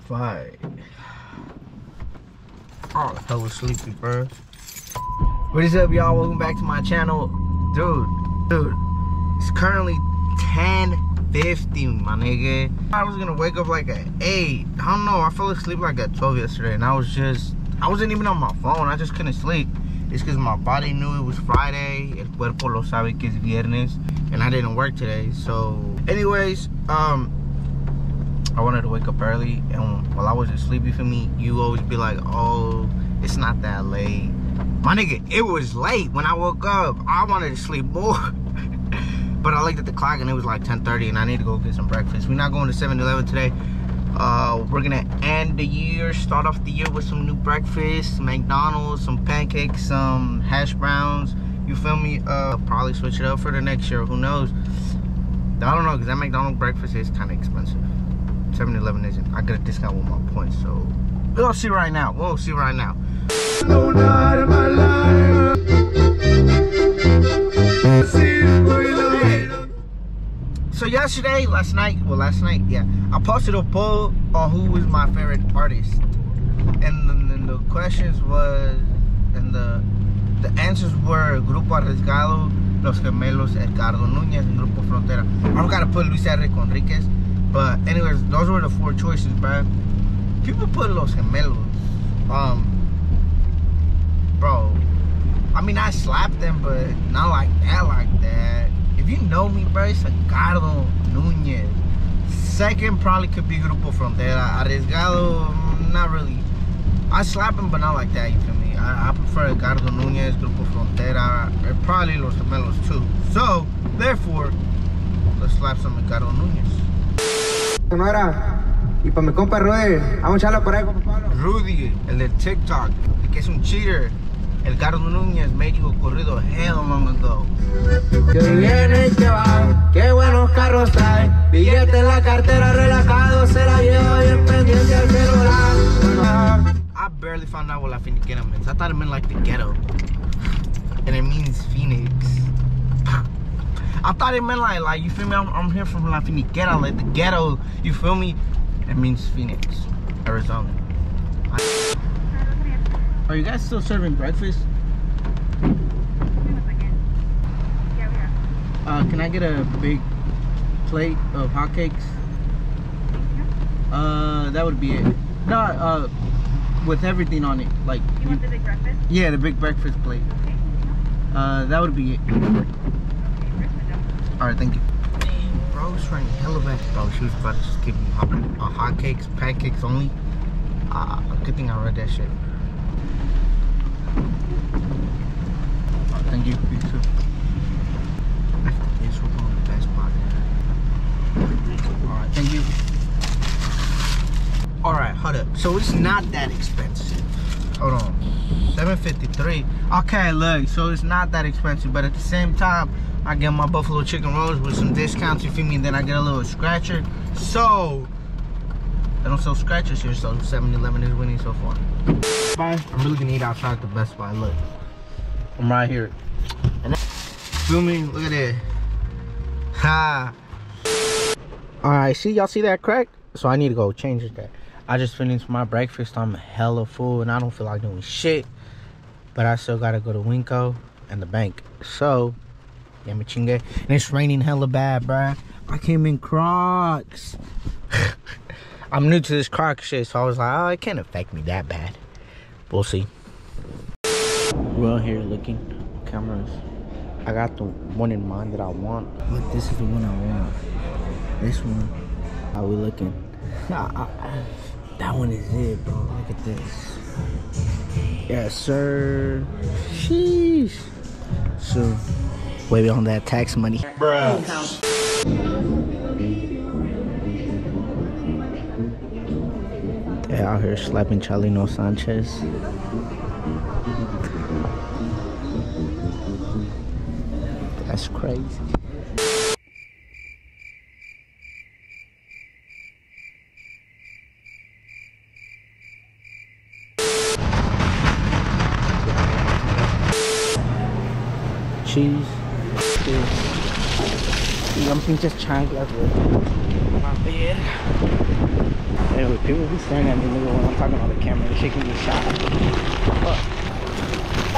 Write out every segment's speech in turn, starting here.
5:45. Oh, hella sleepy, bro. What is up, y'all? Welcome back to my channel. Dude, it's currently 10:50, my nigga. I was gonna wake up like at 8. I don't know, I fell asleep like at 12 yesterday, and I wasn't even on my phone. I just couldn't sleep. It's because my body knew it was Friday. El cuerpo lo sabe que es viernes, and I didn't work today. So, anyways, I wanted to wake up early, and while I wasn't sleepy, for me, you always be like, oh, it's not that late. My nigga, it was late when I woke up. I wanted to sleep more. But I looked at the clock and it was like 10:30 and I need to go get some breakfast. We're not going to 7-Eleven today. We're gonna end the year, start off the year with some new breakfast, McDonald's, some pancakes, some hash browns. You feel me? Probably switch it up for the next year, who knows? I don't know, because that McDonald's breakfast is kind of expensive. 7-Eleven isn't. I got a discount with my points, so we'll see right now. We'll see right now. No night in my life. So yesterday, last night, yeah, I posted a poll on who was my favorite artist, and then the questions was, and the answers were Grupo Arriesgado, Los Gemelos, Edgardo Núñez, and Grupo Frontera. I'm gonna put Luis R. Conríquez, but anyways, those were the 4 choices, bro. People put Los Gemelos, bro. I mean, I slapped them, but not like that. If you know me, bro, it's Edgardo Núñez. Second probably could be Grupo Frontera. Arriesgado, not really. I slap him, but not like that, you feel me? I prefer Edgardo Núñez, Grupo Frontera, and probably Los Gemelos too. So, therefore, let's slap some Edgardo Núñez. Sonora, y pa' mi compa Rudy, vamos a echarlo por ahí, compa Pablo. Rudy, el de TikTok, el que es un cheater. Edgardo Núñez made you a corrido hell long ago. Que viene y que va, qué buenos carros trae. Billete en la cartera, relajado, se la lleva bien pendiente al celular. I barely found out what La Finiquera means. I thought it meant like the ghetto. And it means Phoenix. I thought it meant like you feel me? I'm here from La Finiquera, like the ghetto. You feel me? It means Phoenix, Arizona. Are you guys still serving breakfast? Can I get a big plate of hotcakes? That would be it. No, with everything on it. Like, you want the big breakfast? Yeah, the big breakfast plate. Okay. That would be it. Okay, where's the dough? Alright, thank you. Dang, bro, it's running hella back. Bro, she was about to just give me hotcakes, pancakes only. Good thing I read that shit. Thank you. You too. After this, we're going to the Best Buy. Alright, thank you. Alright, hold up. So it's not that expensive. Hold on. $7.53. Okay, look, so it's not that expensive, but at the same time, I get my buffalo chicken rolls with some discounts, you feel me? And then I get a little scratcher. So they don't sell scratchers here, so 7-Eleven is winning so far. Bye. I'm really gonna eat outside at the Best Buy. Look, I'm right here. And then, feel me? Look at it. Ha. Alright, see, y'all see that crack? So I need to go change that. I just finished my breakfast. I'm hella full and I don't feel like doing shit. But I still gotta go to Winco and the bank. So, yeah, me chingue. And it's raining hella bad, bruh. I came in Crocs. I'm new to this Croc shit, so I was like, oh, it can't affect me that bad. We'll see. We're out here looking at cameras. I got the one in mind that I want. Look, this is the one I want. This one. How we looking? That one is it, bro. Look at this. Yes, sir. Sheesh. So, way beyond that tax money. Bruh. They're out here slapping Chalino Sanchez. That's crazy. Cheese. Sí, son pinches chanclas, güey. My bed. Anyway, people be staring at me nigga when I'm talking on the camera and shaking me shot.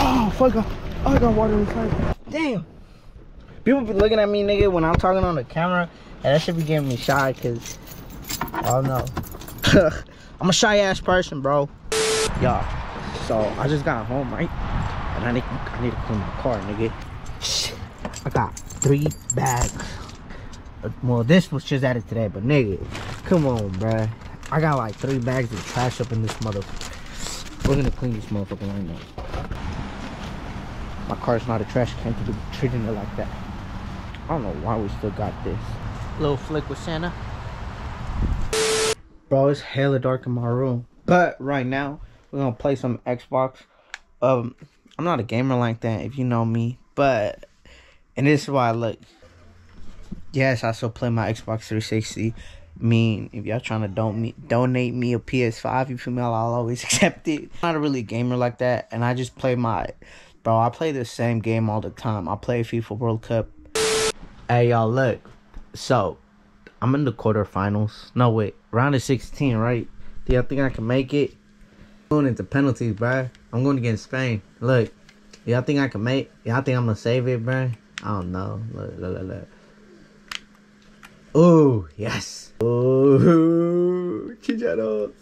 Oh, fuck. Oh, I got water inside. Damn. People be looking at me nigga when I'm talking on the camera, and that should be giving me shy, cause I don't know. I'm a shy ass person, bro. Y'all, so I just got home, right? And I need to clean my car, nigga. Shit. I got 3 bags. Well, this was just added today, but nigga, come on, bruh. I got like 3 bags of trash up in this motherfucker. We're gonna clean this motherfucker right now. My car's not a trash can to be treating it like that. I don't know why we still got this. Little flick with Santa. Bro, it's hella dark in my room. But right now, we're gonna play some Xbox. I'm not a gamer like that, if you know me. But, and this is why I look. Yes, I still play my Xbox 360. If y'all trying to donate me a PS5, you feel me? I'll always accept it. I'm not really a gamer like that, and I just play I play the same game all the time. I play FIFA World Cup. Hey, y'all, look. So, I'm in the quarterfinals. No, wait. Round of 16, right? Do y'all think I can make it? I'm going into penalties, bruh. I'm going against Spain. Look. Y'all think I can make? Y'all think I'm going to save it, bruh? I don't know. Look. Oh, yes. Oh, Chicharos.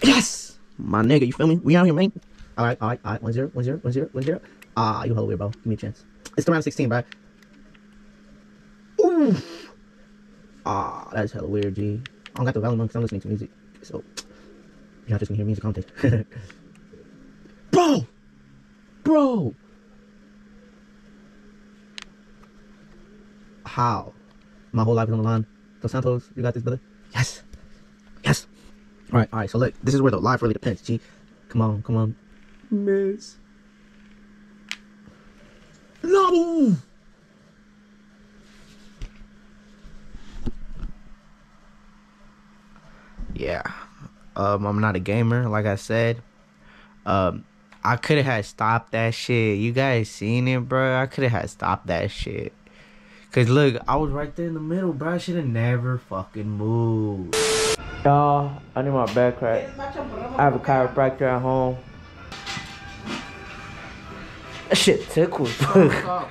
Yes. My nigga, you feel me? We out here, man. All right. 1-0. Ah, you hella weird, bro. Give me a chance. It's the round of 16, bro. Ooh. Ah, that's hella weird, G. I don't got the volume on because I'm listening to music. So, y'all just gonna hear music content. Bro! How? My whole life is on the line. Dos Santos, you got this, brother? Yes. Alright, so look, this is where the life really depends, G. Come on. Miss. No! Yeah. I'm not a gamer, like I said. I could have had stopped that shit. You guys seen it, bro? I could have had stopped that shit. Cause look, I was right there in the middle, bro. I should have never fucking moved. Y'all, I need my back crack. I have a chiropractor at home. That shit tickles. Stop!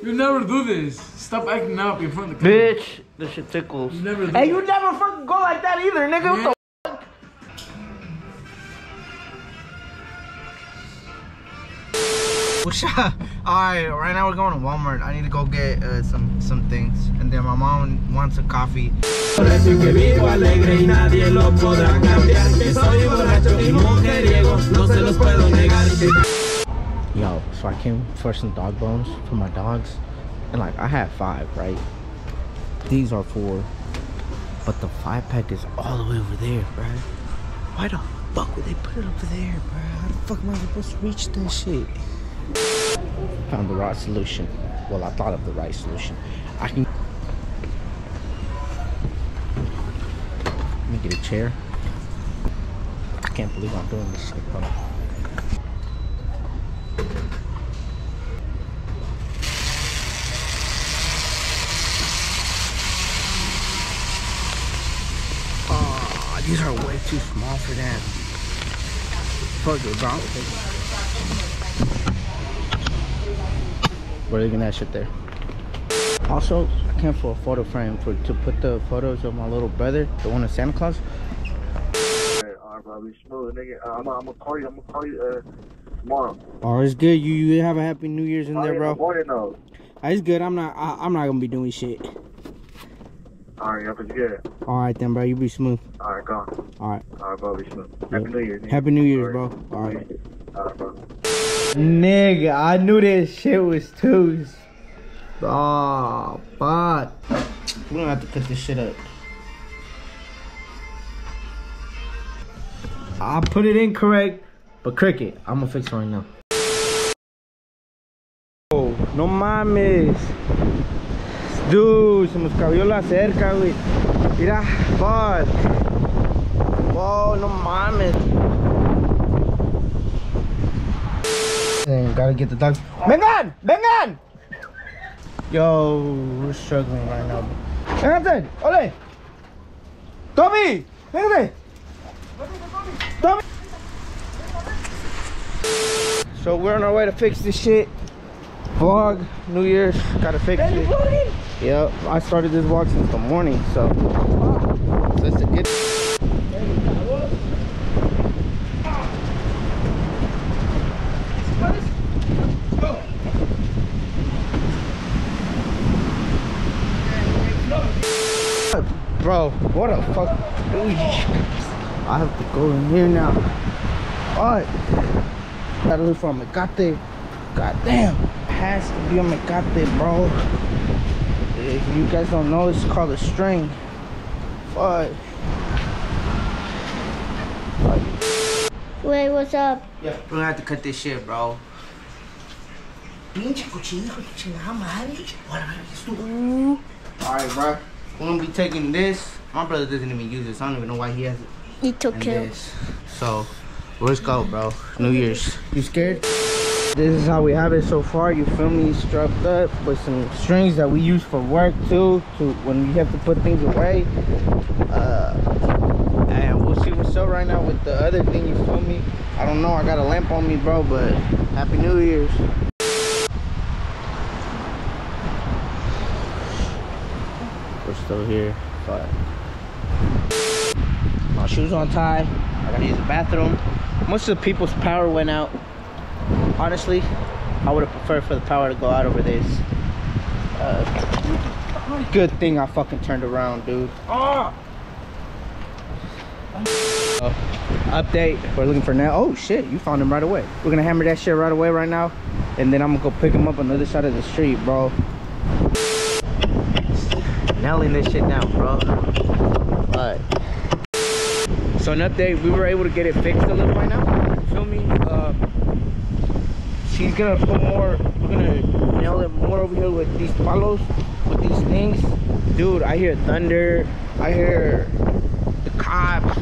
You never do this. Stop acting up in front of the camera. Bitch, this shit tickles. You never do hey, you never fucking go like that either, nigga. Yeah. What the Alright, right now we're going to Walmart. I need to go get some things. And then my mom wants a coffee. Yo, so I came for some dog bones for my dogs. And like, I had 5, right? These are 4. But the 5-pack is all the way over there, bruh. Why the fuck would they put it over there, bruh? How the fuck am I supposed to reach this shit? Found the right solution. Well, I thought of the right solution. Let me get a chair. I can't believe I'm doing this shit. Hold on. Oh, these are way too small for that. Fuck it, bro. We're leaving that shit there. Also, I came for a photo frame to put the photos of my little brother, the one of Santa Claus. Alright, bro, we smooth, nigga. I'm gonna call you tomorrow. Oh, it's good. You have a happy New Year's in there, bro. No. It's good. I'm not gonna be doing shit. Alright, y'all, it's good. All right then, bro. You be smooth. Alright, go on. All right. Alright, bro, be smooth. Happy New Year, nigga. Happy New Year's, bro. All right. Alright, bro. Nigga, I knew this shit was twos. Oh, fuck. We're gonna have to cut this shit up. I put it incorrect, but cricket, I'm gonna fix it right now. Oh, no mames. Dude, se me escabió la cerca, güey. Mira, fuck. Oh, no mames. Gotta get the dogs. Vengan! Yo, we're struggling right now. Véngate, ole. Tommy, véngate. Tommy. So we're on our way to fix this shit. Vlog, New Year's, gotta fix it. Yep, I started this vlog since the morning, so it's a good. Bro, what the fuck? I have to go in here now. Alright. Gotta look for a Mecate. God damn. It has to be a Mecate, bro. If you guys don't know, it's called a string. Fuck. Wait, what's up? Yeah, we're gonna have to cut this shit, bro. Alright, bro. We're gonna be taking this. My brother doesn't even use this. I don't even know why he has it. He took it. So, let's go, bro. New Year's. You scared? This is how we have it so far. You feel me? Strapped up with some strings that we use for work too, to when we have to put things away. And we'll see what's up right now with the other thing. You feel me? I don't know. I got a lamp on me, bro. But Happy New Year's. We're still here. But my shoes on tie. I gotta use the bathroom. Most of the people's power went out. Honestly, I would have preferred for the power to go out over this. Good thing I fucking turned around, dude. Update. We're looking for now. Oh shit, you found him right away. We're gonna hammer that shit right away right now, and then I'm gonna go pick him up on the other side of the street, bro. Nailing this shit down, bro. Alright. So an update, we were able to get it fixed a little right now. You feel me? She's gonna put more, we're gonna nail it more over here with these palos, with these things. Dude, I hear thunder, I hear the cops,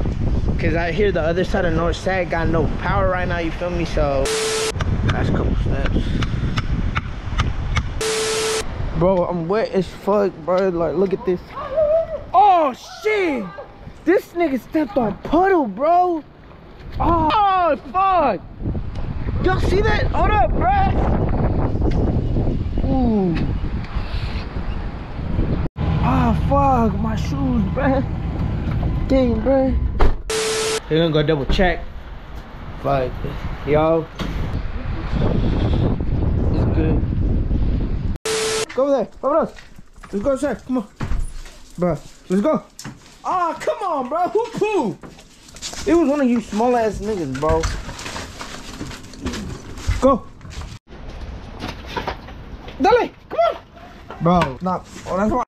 cause I hear the other side of North Side got no power right now, you feel me? So, last couple steps. Bro, I'm wet as fuck, bro. Like, look at this. Oh, shit! This nigga stepped on puddle, bro. Oh, fuck! Y'all see that? Hold up, bruh. Ooh. Ah, fuck, my shoes, bruh. Dang, bruh. We're gonna go double check. Fuck, yo. It's good. Go over there, over us. Let's go outside, come on. Bruh, let's go. Ah, come on, bro. Who pooped? It was one of you small ass niggas, bro. Go. Dale, come on. Bro, not. Oh, that's why.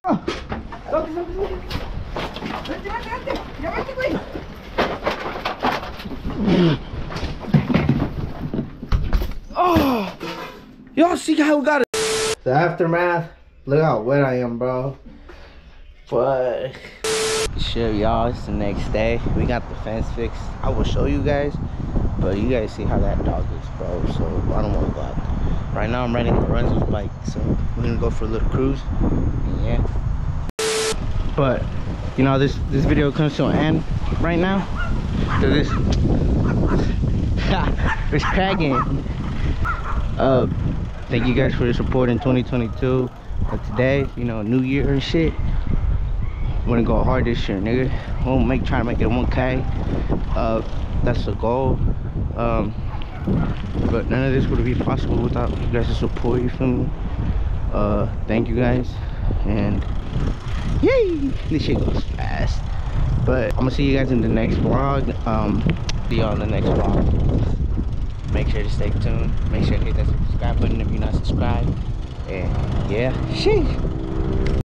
Oh, y'all see how we got it? The aftermath. Look how wet I am, bro. But shit, y'all, it's the next day. We got the fence fixed. I will show you guys, but you guys see how that dog is, bro. So I don't want to go out there. Right now I'm riding Lorenzo's bike, so we're gonna go for a little cruise. Yeah. But you know, this video comes to an end right now. So this it's cracking. Thank you guys for your support in 2022. But today, you know, New Year and shit. I'm gonna go hard this year, nigga. We'll try to make it 1K. That's the goal. But none of this would be possible without you guys' support, you feel me? Thank you guys. And yay! This shit goes fast. But I'm gonna see you guys in the next vlog. See y'all in the next vlog. Make sure to stay tuned. Make sure to hit that subscribe button if you're not subscribed. And yeah, sheesh.